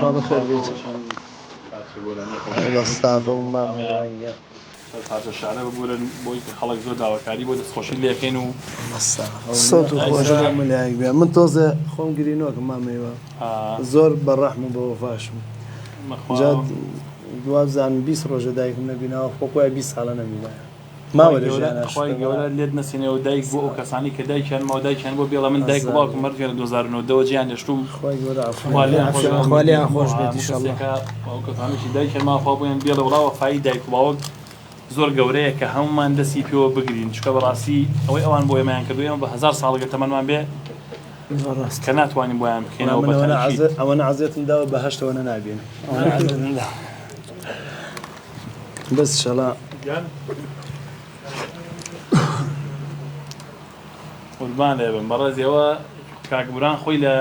خانه خير بيت الأصحاب وما مرايا هذا الشعر بقول بوي خلق زود وكاري بود خوشي لي كانوا الصوت خوش من هيك من توزع خون قرينوك ما ميوا زور بالرحمة بوفاش جد جواز عن 20 روز دايك نبينا فوقوا 20 على نبينا ما ولا خوي جولا ليدنا سنه ودايك بو كساني كدايك كان ما دايك كان بو بيلا من دايك باك مرجع 2009 جيان يشتم خوي جولا خوالي خوش بيت ان شاء الله او كساني دايك ما فابين بيلا ولا وفاي دايك باك زۆر گەورەیە کە هەمومان دەستی پێوە بگرین چکە بەڕاستی ئەوەی ئەوان بۆ ئێمەیان کردووە بە 1000 ساڵەکە تەمەنمان بێ کە ناتوانین بۆیان بکەینەوە بەتەنکی ئەوەنە عەزێتم داوە بە هەشتەوە نابین بەس ئینشەڵا قوربان لێ بم بەڕێزیەوە کاکبوران خۆی لە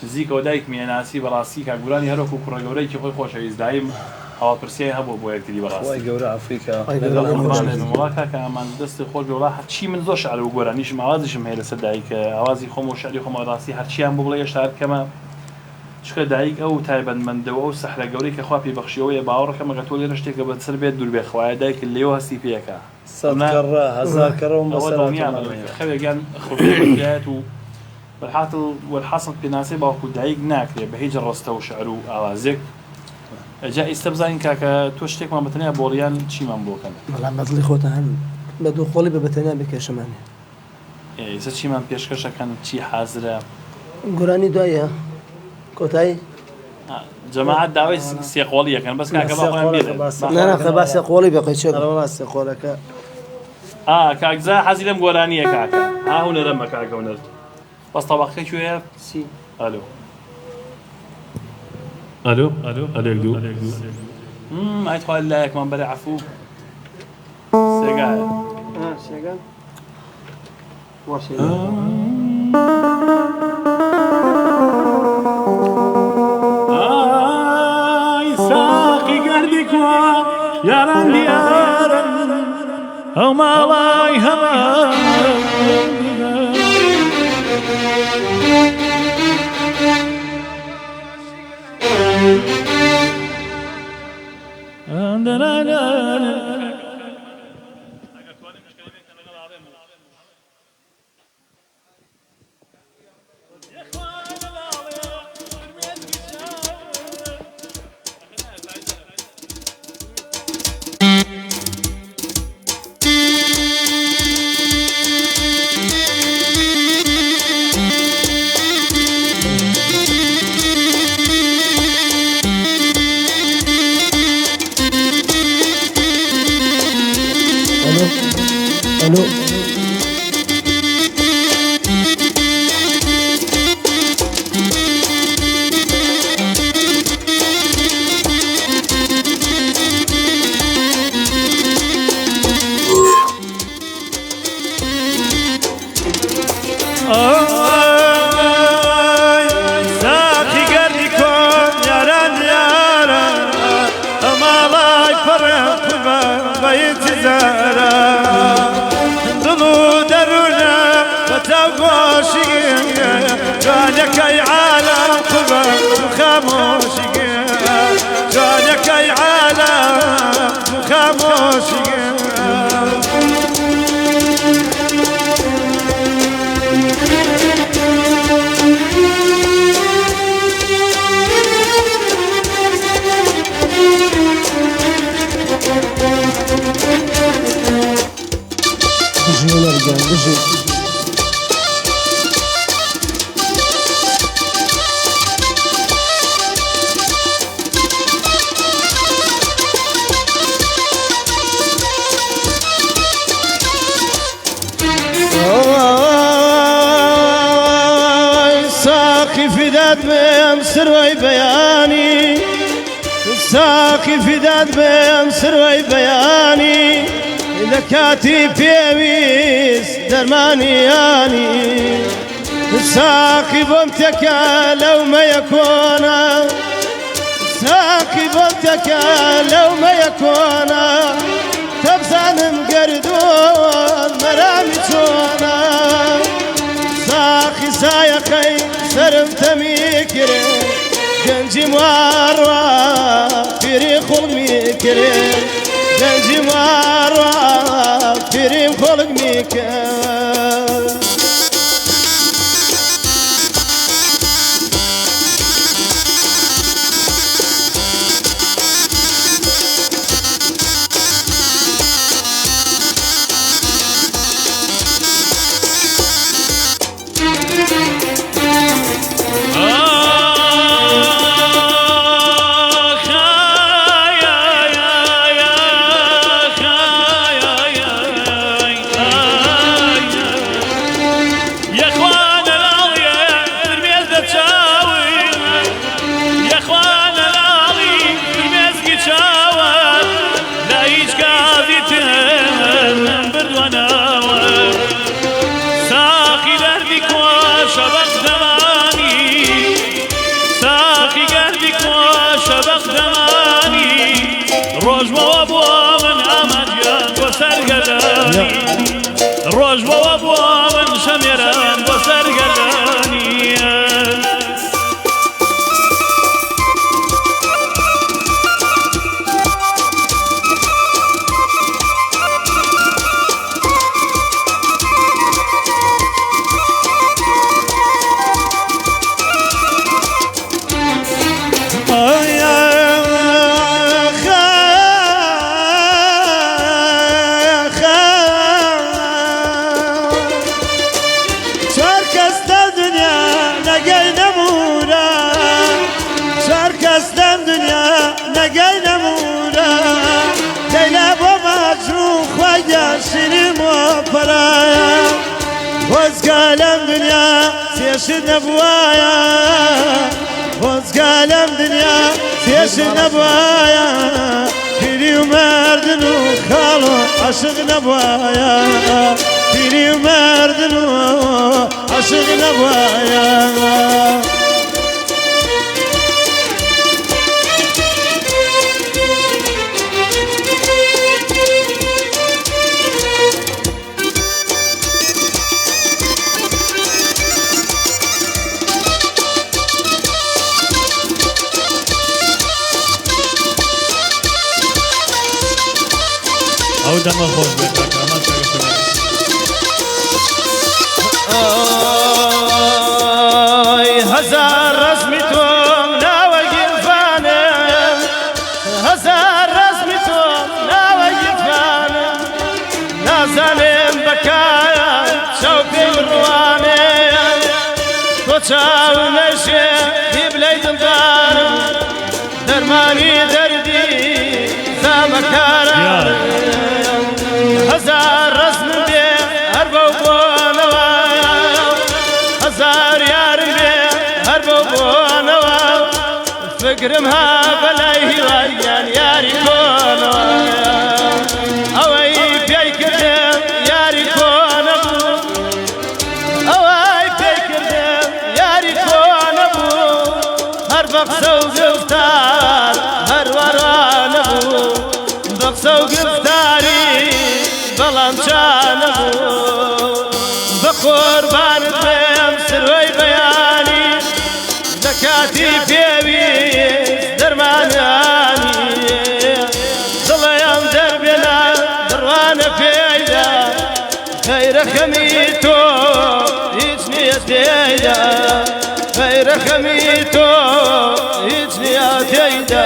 نزیکەوە دایک میێناسی بەڕاستی کاکبورانی هەرۆکو کوڕە گەورەیەکی خۆی خۆشەویست دایم هەواڵپرسیای هەبوو بۆ یەکتری بەڕاستی خۆی گەورە ئەفریقا وڵا کاکە ئەمان دەستی خۆش بێ وڵا هەرچی من زۆر شعر و گۆرانیشم ئاوازیشم هەیە لەسەر دایکە ئاوازی خۆم و شعری خۆم بەڕاستی هەرچیان بۆ بڵێ هێشتا کەمە چکە دایک ئەو تایبەتمەندەوە ئەو سەحرە گەورەی کە خوا پێی بەخشیەوەیە باوەڕەکەمە کە تۆ لێرە شتێکە بەسەر بێت دوور بێ خوایە دایک لێوە هەستی پێیەکە سەدکەڕە هەزار کەڕەوەم بەسەر خەوێکیان خوێت و والحاصل پێناسەی باوکو دایک ناکرێت بە هیچ ڕستە و شعر و ئاوازێک جا ئێستا بزانین کاکە تۆ شتێکمان بەتەنیا بۆڵیان چیمان بۆکەن بەڵام بەدڵی خۆتە هەن بە دووخۆڵی بە بەتەنیا بکێشەمانێ ئێستا چیمان پێشکەشەکەن چی حازرە گۆرانی دوایە کۆتایی جەماعەت داوای سێقۆڵی یەکەن بەس کاکە باخۆیان بێت ناکە با سێقۆڵی بەقەی چێ سێقۆڵەکە کاکزا حەزی لەم گۆرانیە کاکە هونەرەمە کاکە هونەر بەس تەبەقەکە کوێیە سی ئەلۆ الو الو ئایتخوا لایەکمان بەرە عەفوو سێگایە سێگان ساقي قردك وياران ديارن او مالاي همان الو ساقي قردكم ياران ديارن مالاي فرق بيت زارا جانك اي عالم قبل خاموشي جانك اي عالم خاموشي بجي ونرجع بجي ساقي في ذات بمسر بياني ساقي في ذات بمسر بياني إذا كاتي بيويس درمانياني ساقي بمتك لو ما يكون ساقي بمتك لو ما يكون تبزان مقردون مرامي تونا ساقي سايقي سرم تميكري جنجي ماروا فيري خلق ميكري جنجي ماروا فيري خلق ميكري روج وابوا من امجيان وسرقلاني روج وابوا من شميران وسرقلاني وزقالم دنيا سيش نبوايا وزقالم دنيا سيش نبوايا فيني ومردن وخالو عشق نبوايا فيني ومردن وعشق نبوايا دەمە خۆش بێت کاکەمان چاکەشەوە هزار رسمی تۆم ناوە گیرفانم هزار رسمی تۆم ناوە گیرفانم نازانم بەکایە چاو پێی ڕوانێم تۆ چاو نەژێ دیبلەی دڵدارم دەرمانی دەردی زامەکارم هزار رسمم بێ هەر بەو بۆنەوە هزار یارم بێ هەر بەو بۆنەوە فکرم ها بەلای هیواییان یاری کۆنەوە ئەوەی پێی کردم یاری کۆنە بوو ئەوەی پێی کردم یاری کۆنە بوو هەر بە قسە و گفتار هەر وەڕانە بوو بە قسە و گفتاری بەڵام چانە بوو بە قوربانت بێم سروەی بەیانی لە کاتی پێویست دەرمانیانی دڵەیەم دەربێنە دڕوانە پێیدا غەیرە خەمی تۆ هیچ نییە تێیدا غەیرە خەمی تۆ هیچ نییە تێیدا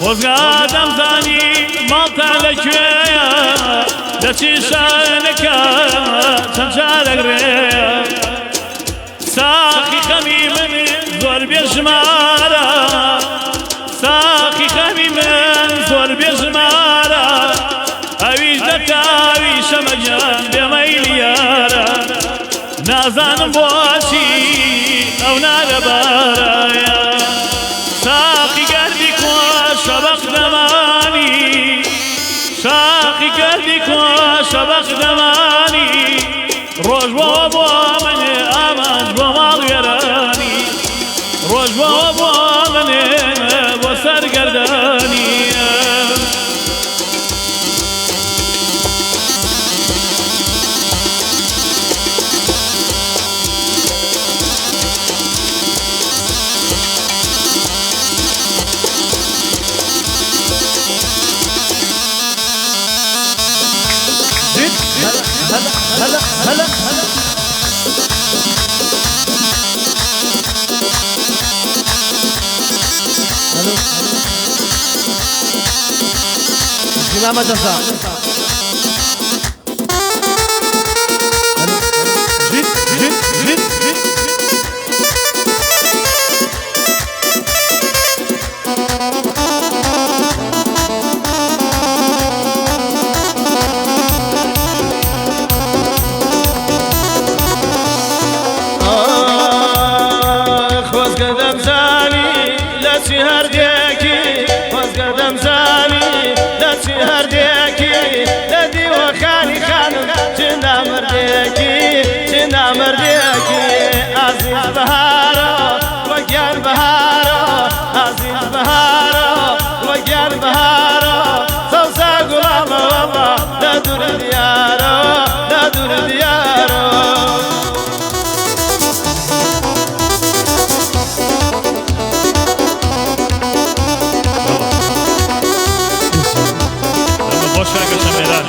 خۆزگا دەمزانی ماڵتان لەکوێیە لە چی شانەکە چەند جارەگرێیە ساقی خەمی من زۆر بێژمارە ساقی خەمی من زۆر بێژمارە ئەویش دەکاوی شەمەجان بێمەیلیارە نازانم بۆچی ئەو نالەبارایە ساقی گەردی کۆ شەبەق دەمانی شاقی گەردی کۆ شەبەق دەمانی ڕۆژ بۆ منێ ئامانج بۆ ماڵ وێرانی ڕۆژ بۆ منێ بۆ سەرگەردانی هلا هلا هلا زمامة جزاء جد جد جد جد هەردێکی خۆزگەردەم زانی دەچی هەردێکی لە دیوەکانی خانم چندا مردێکی چندا مردێکی ئازیز بەهارە وەگیان بەهارە ئازیز بەهارە وەگیان بەهارە سەوزە گوڵامەوەڵە لە دوور دیارە لە دوور دیارە خۆش کاکەشە مێران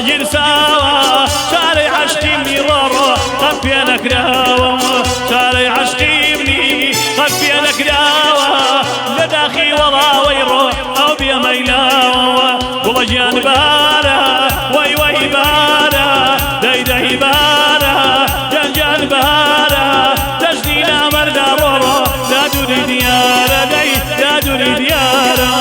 گیرساوە چارەی عەشقی منی ڕۆڕۆ قەت پێ نەکراوە چارەی عەشقی منی قەت پێ نەکراوە لە داخی وەڵاوەی ڕۆ ئەو بێمەیلاوە گوڵە گیان بارە وەی وەی بارە دەی دەی بارە گیان گیان بارە دەژنی نامەردا ڕۆڕۆ لا دووری دیارە دەی لا دووری دیارە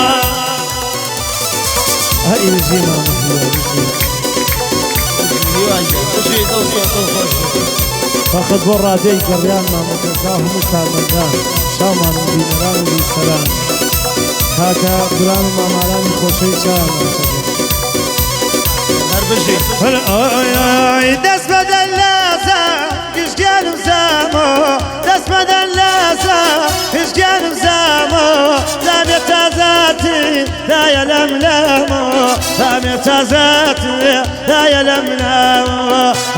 فقط بۆ ڕادەی گەڕیان مامەکەزا هەموو کارمەندان شامان و بینەران و بیستەران کاکە بران و مامارانی خۆشەی هەر دەست بەدەن لەسە گشتیانم زەمۆ دەست بەدەن لەسە گشتیانم زەمۆ دامێ تازەتی دایە لەم لەمۆ دامێ تازەتی دایە لەم لەمۆ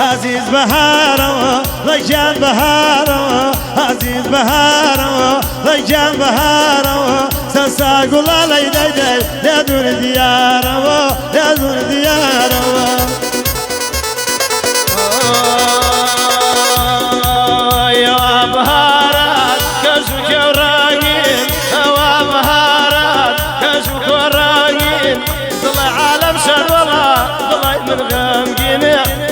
عەزیز بەهارەوە وەیگیان بەهارەوە عەزیز بەهارەوە وەیگیان بەهارەوە سەرسا گوڵاڵەی دەیدەی لە دووری دیارەوە لە دووری دیارەوە بهارات كشف كوراقين هوا بهارات كشف كوراقين طلع عالم شرولا طلع من غامقين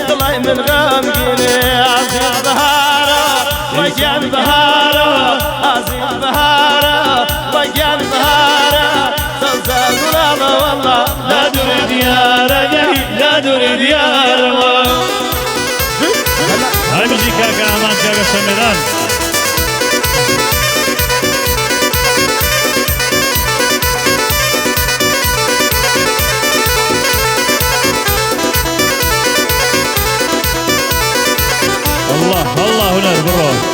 طلع من غامقين عزيز بهارة وجان بهارة عزيز بهارة وجان بهارة سلسل غلامة والله لا دوري ديارة لا دوري ديارة هاي بيجي كاكا امان كاكا شمران الله الله هنا برو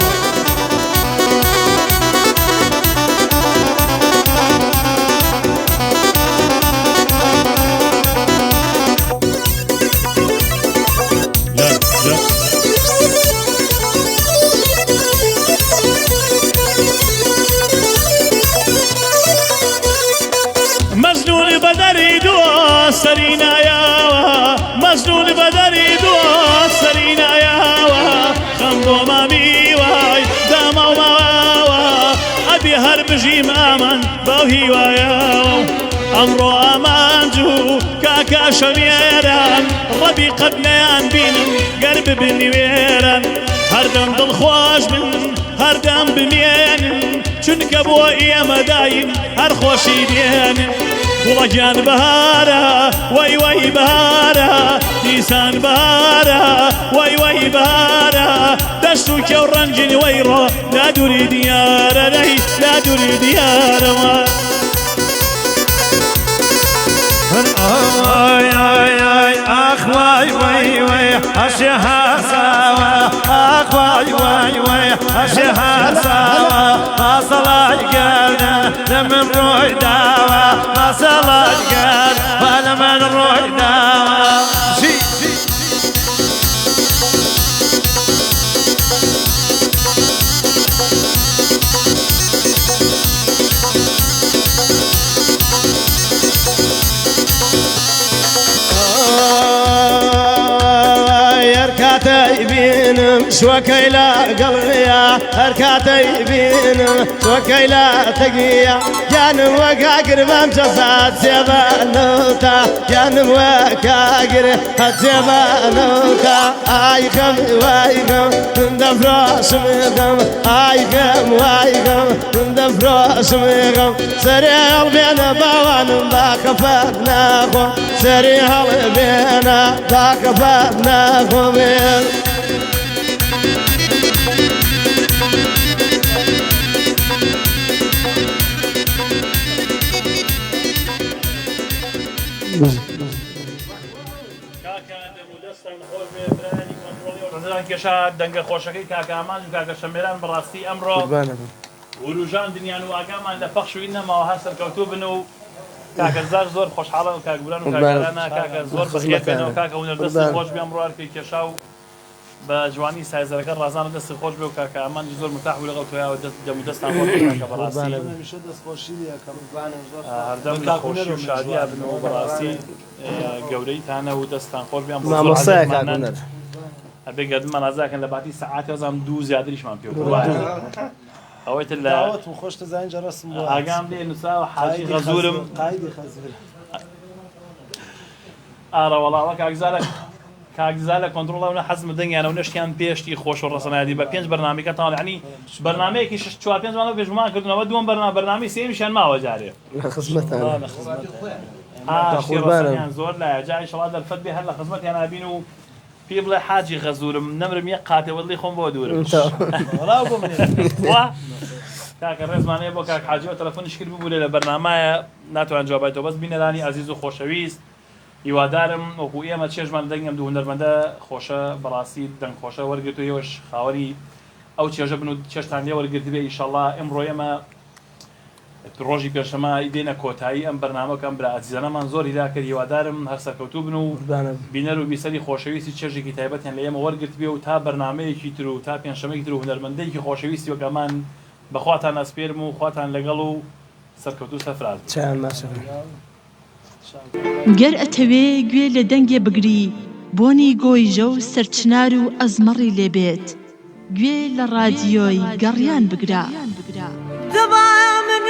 مجنون بدري دو سرينا ياوا مجنون بدري دو سرينا ياوا خمبو مامي واي داما وماوا ابي هرب جيم امن باوهي واياوا امرو امان جو كاكا شميران ربي قبليان بينم قرب بالنويران هردم دڵخۆش بن هەردەم بمێنن چونکە بۆ ئێمە دایم هەر خۆشی دێنن گوڵەگیان بەهارە وەی وەی بەهارە دیسان بەهارە وەی وەی بەهارە دەشت و کێو ڕەنگین وەی ڕۆ لا دووری دیارە دەی لا دووری دیارەوە آي آي آي آخ واي واي واي أشيها سوا آخ واي واي واي أشيها سوا ما صلاح قالنا لمن روح داوا ما صلاح قال ولا من روح داوا بينم شوكي لا قلبيا هركاتي بينم شوكي لا تقيا جانم وكاقر بمجسات سيبانوتا جانم وكاقر هتسيبانوتا آيكم وايكم ندفراش ميكم آيكم وايكم ندفراش ميكم سريع بينا باوان باكفاقناكم سريع بينا باكفاقناكم کێشا دەنگە خۆشەکەی کاکامان و کاکە شەمێران بەڕاستی ئەمڕۆ وروژان دنیان و ئاگامان لە پەخشوی نەماوە هەر سەرکەوتوو بن و کاکە زار زۆر خۆشحاڵە و کاکبران و کاکەرانە کاکە زۆر بەخێت بێنەوە کاکە هونەردەستی خۆش بێ ئەمڕۆ هەرکەی کێشا و بە جوانی سایزەکە ڕازانە دەستی خۆش بێ و کاکە ئەمانی زۆر مرتاح بوو لەگەڵ تۆیاوە دەم و دەستان خۆش بکە بەڕاستی هەمیشە دەستخۆشی لەکەم هەردەم لە خۆشی و شادیا بنەوە بەڕاستی گەورەیتانە و دەستان خۆش بیان مامۆستایە کاکوونەر ئەبێ گەردنمان ئازاکەن لە باتی سەعاتی ئەزام دوو زیاتریشمان پێ ئەوەی تر لە داوەتم خۆش دەزانین جەڕستم بۆ ئاگام لێ نووسراوە حاجی غەزورم قایدی خەزور ئارە وەڵاوە کاگزار لە کۆنتڕۆڵەوە حەزم دەنگیانەوە نشتیان پێشتی خۆش و ڕەسەنایەتی بە 5 بەرنامەکە تاڵ عنی بەرنامەیەکی 4-5 مانگە پێشمان کردنەوە دووەم بەرنامەی سێمیشیان ماوە جارێ لە خزمەتان ڕەسەنیان زۆر لایە جای شەڵا دەرفەت بێ هەر لە خزمەتیان نابین و پێ بڵێ حاجی غەزورم نەمرم یەک قاتێوەڵی خۆم بۆ دوورم کاکە ڕێزمانەیە بۆ کاک حاجیەوە تەلەفۆنیش کرد ببوو لێ لە بەرنامایە ناتوان جوابایتەوە بەس بینەرانی عەزیز و خۆشەویست هیوادارم وەکو ئێمە چێژمان دەنگم دوو هونەرمەندە خۆشە بەڕاستی دەنگ خۆشە وەرگرت و ئێوەش خاوەری ئەو چێژە بن و چێشتان لێ وەرگرت بێ ئیشەڵڵا ئەمڕۆ ئێمە ڕۆژی پێشەمە دێنە کۆتایی ئەم بەرنامەکەم برا ئەزیزانەمان زۆر هیلا کرد هیوادارم هەر سەرکەوتوو بن و بینەر و بیسەری خۆشەویستی چێژێکی تایبەتیان لە ئێمە وەرگرت بێ و تا بەرنامەیەکی تر و تا پێنجشەمەیەکی تر و هونەرمەندەیەکی خۆشەویستی وەکەمان بەخواتان ئەسپێرم و خواتان لەگەڵ و سەرکەوتوو سەفرات چیان باشە گەر ئەتەوێ گوێ لە دەنگێ بگری بۆنی گۆیژە و سەرچنار و ئەزمەڕی لێبێت گوێ لە ڕادیۆی گەڕیان بگرە